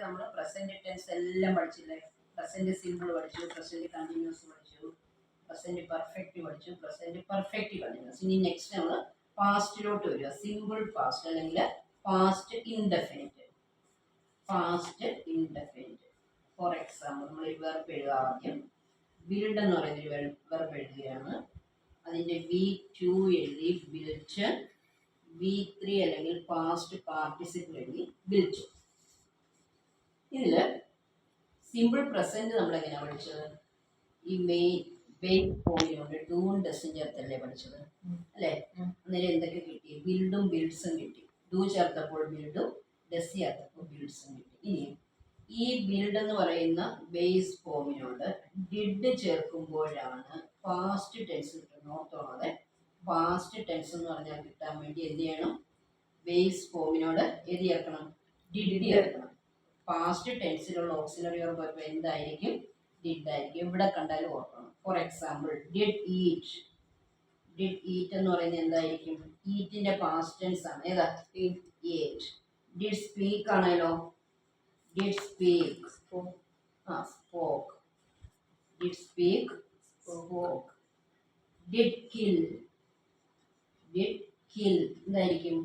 നമ്മൾ present tense എല്ലാം പഠിച്ചില്ലേ? പ്രസന്റ് സിമ്പിൾ പഠിച്ചു, പ്രസന്റ് കണ്ടിന്യൂസ് പഠിച്ചു, പ്രസന്റ് പെർഫെക്റ്റ് പഠിച്ചു, പ്രസന്റ് പെർഫെക്റ്റ് കണ്ടിന്യൂസ്. ഇനി നെക്സ്റ്റ് നമ്മൾ പാസ്റ്റിലോട്ട് വരിക. സിമ്പിൾ പാസ്റ്റ് അല്ലെങ്കിൽ past indefinite. Past indefinite. For example നമ്മൾ ഈ വെർബ് എഴുതുക. ആദ്യം ബിൽഡ് എന്ന് പറയുന്നൊരു വെർബ് എഴുതുകയാണ്. അതിൻ്റെ V2 എഴുതി ബിൽറ്റ്, V3 അല്ലെങ്കിൽ പാസ്റ്റ് പാർട്ടിസിപ്പിൾ എഴുതി ബിൽറ്റ്. ഇതിൽ സിമ്പിൾ പ്രസന്റ് നമ്മൾ എങ്ങനെയാണ് പഠിച്ചത്? ഈ മെയിൻ ഫോമിലുണ്ട് ഡൂവും ഡസും ചേർത്തല്ലേ പഠിച്ചത് അല്ലേ? അന്നേരം എന്തൊക്കെ കിട്ടി? ബിൽഡും ബിൽഡ്സും കിട്ടി. ഡു ചേർത്തപ്പോൾ ബിൽഡും ഡസ് ചേർത്തപ്പോൾ ബിൽഡ്സും കിട്ടി. ഇനി ഈ ബിൽഡ് എന്ന് പറയുന്ന ബേസ് ഫോമിനോട് ഡിഡ് ചേർക്കുമ്പോഴാണ് പാസ്റ്റ് ടെൻസ് കിട്ടുന്നത്. ഓർത്തോളാതെ പാസ്റ്റ് ടെൻസ് എന്ന് പറഞ്ഞാൽ കിട്ടാൻ വേണ്ടി എന്ത് ചെയ്യണം? ബേസ് ഫോമിനോട് ഏത് ചേർക്കണം? ഡിഡ് ചേർക്കണം. പാസ്റ്റ് ടെൻസിലുള്ള ഓക്സിലറി വെർബ് എന്തായിരിക്കും? ഡിഡ് ആയിരിക്കും. ഇവിടെ കണ്ടാലും ഓർക്കണം. For example did eat. Did eat എന്ന് പറയുന്നത് എന്തായിരിക്കും? ഈറ്റിന്റെ പാസ്റ്റ് ടെൻസ് ആണ്. ഏതാ? ഈറ്റ്. ഡിഡ് സ്പീക്ക് ആണല്ലോ. Did speak. Spoke. Did speak, spoke. Did kill. Did kill എന്തായിരിക്കും?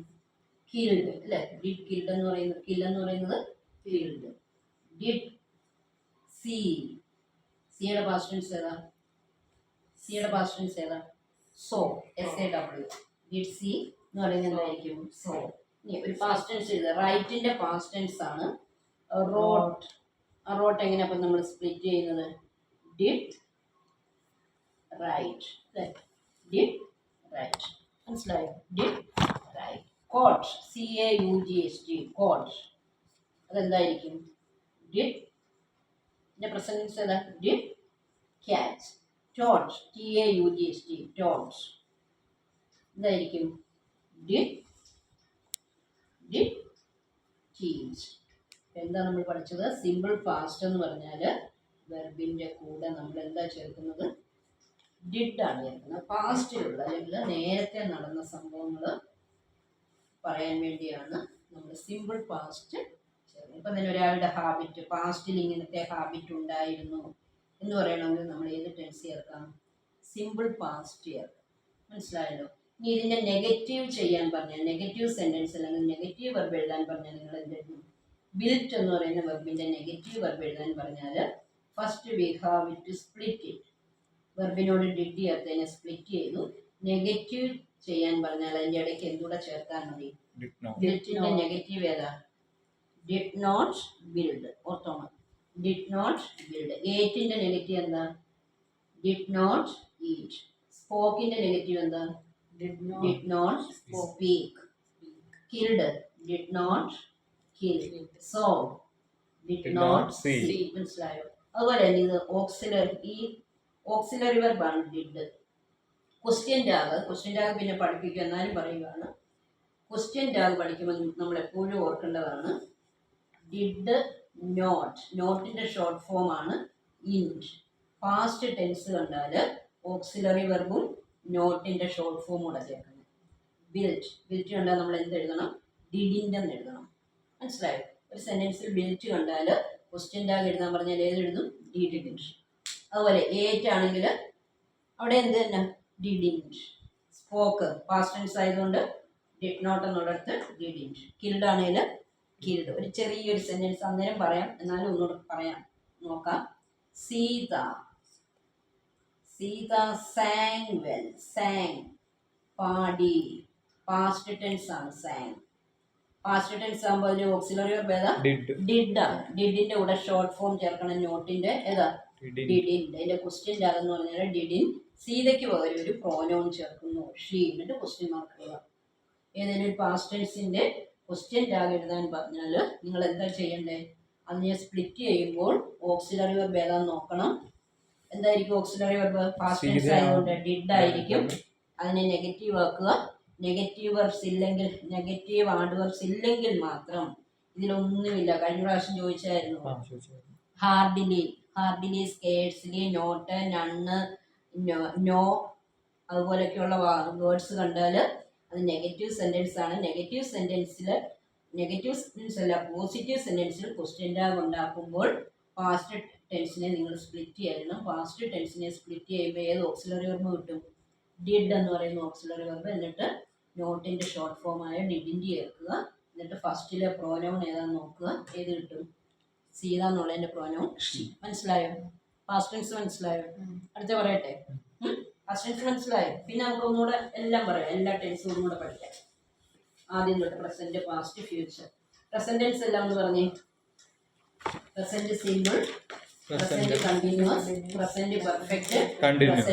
കിൽഡ് അല്ലേ? ഡിഡ് കിൽഡ് എന്ന് പറയുന്നത്, കിൽ എന്ന് പറയുന്നത് കിൽഡ്. Did see. സിയുടെ പാസ്റ്റ് ടെൻസ് ഏതാ? സിയുടെ പാസ്റ്റ് ടെൻസ് ഏതാ? സോ. SAW. ഡിഡ് സി എന്ന് പറയുന്നത് എന്തായിരിക്കും? സോ. ഇനി ഒരു പാസ്റ്റ് ടെൻസ് എഴുതുക. റൈറ്റിന്റെ പാസ്റ്റ് ടെൻസ് ആണ് റോട്ട്. ആ റോട്ട് എങ്ങനെയാ അപ്പം നമ്മൾ സ്പ്ലിറ്റ് ചെയ്യുന്നത്? ഡിഡ് റൈറ്റ് അല്ലേ? Did write. മനസ്സിലായോ? Did write. Caught. CAUGHT. Caught. അതെന്തായിരിക്കും? ഡിഡ്. ഇതിന്റെ പ്രസന്റ് ടെൻസ് ഏതാ? Did catch. Taught. TAUGHT. Taught. എന്തായിരിക്കും? Did teach. എന്താ നമ്മൾ പഠിച്ചത്? സിമ്പിൾ പാസ്റ്റ് എന്ന് പറഞ്ഞാൽ വെർബിന്റെ കൂടെ നമ്മൾ എന്താ ചേർക്കുന്നത്? ഡിഡ് ആണ് ചേർക്കുന്നത്. പാസ്റ്റിലുള്ള അല്ലെങ്കിൽ നേരത്തെ നടന്ന സംഭവങ്ങൾ പറയാൻ വേണ്ടിയാണ് നമ്മൾ സിമ്പിൾ പാസ്റ്റ് ചേർക്കുന്നത്. ഇപ്പം തന്നെ ഒരാളുടെ ഹാബിറ്റ്, പാസ്റ്റിൽ ഇങ്ങനത്തെ ഹാബിറ്റ് ഉണ്ടായിരുന്നു എന്ന് പറയണമെങ്കിൽ നമ്മൾ ഏത് ടെൻസ് ചേർക്കാം? സിമ്പിൾ പാസ്റ്റ് ചേർക്കാം. മനസ്സിലായല്ലോ? ഇനി ഇതിന്റെ നെഗറ്റീവ് ചെയ്യാൻ പറഞ്ഞാൽ, നെഗറ്റീവ് സെന്റൻസ് അല്ലെങ്കിൽ നെഗറ്റീവ് വെർബ് എഴുതാൻ പറഞ്ഞാൽ നിങ്ങൾ എന്തെഴുതും? ബിൽറ്റ് എന്ന് പറയുന്ന വെർബിന്റെ നെഗറ്റീവ് വെർബ് എഴുതാൻ പറഞ്ഞാൽ first we have to split it. വെർബിനോട് ഡിഡ് ചേർത്തതിനെ സ്പ്ലിറ്റ് ചെയ്തു. നെഗറ്റീവ് ചെയ്യാൻ പറഞ്ഞാൽ അതിന്റെ ഇടയ്ക്ക് എന്തുകൂടെ ചേർത്താൽ മതി? ബിൽറ്റിന്റെ നെഗറ്റീവ് ഏതാ? Did not build. ഓർത്തോണം. Did not build. ഏറ്റിന്റെ നെഗറ്റീവ് എന്താ? Did not eat. സ്പോക്കിന്റെ നെഗറ്റീവ് എന്താ? Did not speak. Killed. Did not kill. So did not see. മനസ്സിലായോ? അതുപോലെ തന്നെ ഇത് ഓക്സിലറി വെർബാണ് ഡിഡ്. ക്വസ്റ്റ്യൻ ടാഗ് പിന്നെ പഠിപ്പിക്കുക, എന്നാലും പറയുകയാണ്. ക്വസ്റ്റ്യൻ ടാഗ് പഠിക്കുമ്പോൾ നമ്മൾ എപ്പോഴും ഓർക്കേണ്ടതാണ് ഡിഡ് നോട്ട്. നോട്ടിന്റെ ഷോർട്ട് ഫോം ആണ് ഇൻറ്റ്. പാസ്റ്റ് ടെൻസ് കണ്ടാൽ ഓക്സിലറി വെർബും നോട്ടിന്റെ ഷോർട്ട് ഫോം കൂടെ ചേർക്കണം. ബിൽറ്റ്. ബിൽറ്റ് കണ്ടാൽ നമ്മൾ എന്ത് എഴുതണം? ഡിഡിൻ്റെ എന്ന് എഴുതണം. മനസ്സിലായോ? ഒരു സെന്റൻസിൽ ബിൽറ്റ് കണ്ടാൽ ക്വസ്റ്റ്യൻ ടാഗ് എഴുതാൻ പറഞ്ഞാൽ ഏതെഴുതും? ഡിഡിൻറ്റ്. അതുപോലെ ഏറ്റ് ആണെങ്കിൽ അവിടെ എന്ത് തന്നെ? ഡിഡിൻറ്റ്. സ്പോക്ക് പാസ്റ്റ് ടെൻസ് ആയതുകൊണ്ട് ഡിഡ് നോട്ട് എന്നുള്ളടത്ത് ഡിഡിൻറ്റ്. കിൽഡ് ആണെങ്കിൽ കിൽഡ്. ഒരു ചെറിയൊരു സെന്റൻസ് അന്നേരം പറയാം, എന്നാലും ഒന്നുകൂടെ പറയാം, നോക്കാം. Sita. Sita sang well. Sang പാടി. പാസ്റ്റ് ടെൻസ് ആണ് സാങ്. പാസ്റ്റ് ടെൻസ് ആകുമ്പോൾ അതിന് ഓക്സിലറി വെർബ് ഏതാ? ഡിഡ് ആണ്. ഡിഡിന്റെ കൂടെ ഷോർട്ട് ഫോം ചേർക്കണം. നോട്ടിന്റെ ഏതാ? ഡിഡിൻ. അതിന്റെ ക്വസ്റ്റ്യൻ ടാഗ് എന്ന് പറഞ്ഞാൽ ഡിഡിൻ. സീതയ്ക്ക് പകരം ഒരു പ്രോനൗൺ ചേർക്കുന്നു, ഷീ. എന്നിട്ട് ക്വസ്റ്റ്യൻ മാർക്ക് ചെയ്യുക. ഏതെങ്കിലും ഒരു പാസ്റ്റ് ടെൻസിന്റെ ക്വസ്റ്റ്യൻ ടാഗ് എഴുതാൻ പറഞ്ഞാൽ നിങ്ങൾ എന്താ ചെയ്യണ്ടേ? അതിനെ സ്പ്ലിറ്റ് ചെയ്യുമ്പോൾ ഓക്സിലറി വെർബ് ഏതാന്ന് നോക്കണം. എന്തായിരിക്കും ഓക്സിലറി വെർബ്? പാസ്റ്റ് ടെൻസ് ആയതുകൊണ്ട് ഡിഡ് ആയിരിക്കും. അതിനെ നെഗറ്റീവ് ആക്കുക. നെഗറ്റീവ് വെർബ്സ് ഇല്ലെങ്കിൽ, നെഗറ്റീവ് ആഡ്വേർബ്സ് ഇല്ലെങ്കിൽ മാത്രം ഇതിലൊന്നുമില്ല. കഴിഞ്ഞ പ്രാവശ്യം ചോദിച്ചായിരുന്നു. Hardly. Hardly, scarcely, not, none, no, അതുപോലെയൊക്കെയുള്ള വേർഡ്സ് കണ്ടാൽ അത് നെഗറ്റീവ് സെന്റൻസ് ആണ്. നെഗറ്റീവ് സെന്റൻസിൽ നെഗറ്റീവ് സെന്റൻസ് അല്ല, പോസിറ്റീവ് സെന്റൻസിൽ ക്വസ്റ്റ്യൻ ടാഗ് ഉണ്ടാക്കുമ്പോൾ പാസ്റ്റ് ടെൻസിനെ നിങ്ങൾ സ്പ്ലിറ്റ് ചെയ്യണം. പാസ്റ്റ് ടെൻസിനെ സ്പ്ലിറ്റ് ചെയ്യുമ്പോൾ ഏത് ഓക്സിലറി വെർബ് കിട്ടും? ഡിഡ് എന്ന് പറയുന്ന ഓക്സിലറി വെർബ്. എന്നിട്ട് നോട്ടിന്റെ ഷോർട്ട് ഫോം ആയ ഡിഡിൻ്റെ ചേർക്കുക. എന്നിട്ട് ഫസ്റ്റിലെ പ്രോനൗൺ ഏതാന്ന് നോക്കുക. ഏത് കിട്ടും? സീത എന്നുള്ളതിന്റെ പ്രോനൗൺ ഷീ. മനസ്സിലായോ? പാസ്റ്റ് ടെൻസ് മനസ്സിലായോ? അടുത്ത പറയട്ടെ. പാസ്റ്റ് ടെൻസ് മനസ്സിലായോ? പിന്നെ നമുക്ക് ഒന്നുകൂടെ എല്ലാം പറയാം, എല്ലാ ടെൻസും ഒന്നുകൂടെ പഠിക്കാം. ആദ്യം തൊട്ട് present, past, future. Present tense എല്ലാം ഒന്ന് പറഞ്ഞേ. Present simple, present continuous, present perfect,